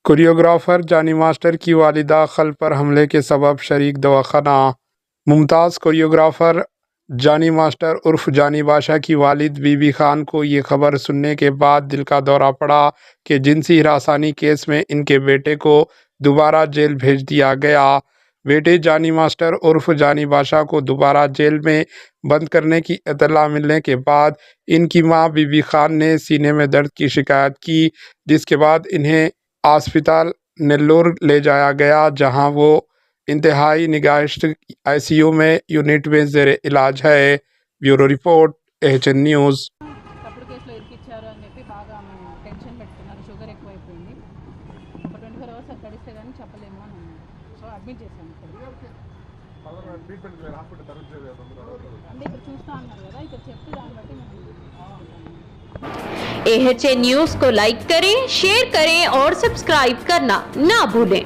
Choreographer जानी master की वालिदा खल पर हमले के सबब शरीक दवाखाना। मुमताज़ कोरियोग्राफर जानी मास्टर उर्फ जानी बादशाह की वालिद बीबी खान को ये खबर सुनने के बाद दिल का दौरा पड़ा कि जिनसी हरासानी केस में इनके बेटे को दोबारा जेल भेज दिया गया। बेटे जानी मास्टर उर्फ जानी बादशाह को दोबारा जेल में बंद करने की इत्तला मिलने के बाद इनकी मां बीबी खान ने सीने में दर्द की शिकायत की, जिसके बाद इन्हें अस्पताल नेल्लोर ले जाया गया, जहां वो इंतहाई निगाहिश्त आईसीयू में यूनिट में ज़ेर इलाज है। Bureau report, HN news. తప్పుడు కేసులో ఇరికిచ్చారు అని చెప్పి బాగా ఆమె టెన్షన్ పెట్టుకున్నారు. షుగర్ ఎక్కువైపోయింది. ఒక 24 అవర్స్ అక్కడ గడిస్తే కానీ చెప్పలేము అని అన్నారు. సో అడ్మిట్ చేశాను ఇక్కడ. అంటే ఇక్కడ చూస్తా అన్నారు కదా, ఇక్కడ చెప్తే దాన్ని బట్టి మేము एचएन न्यूज़ को लाइक करें, शेयर करें और सब्सक्राइब करना ना भूलें।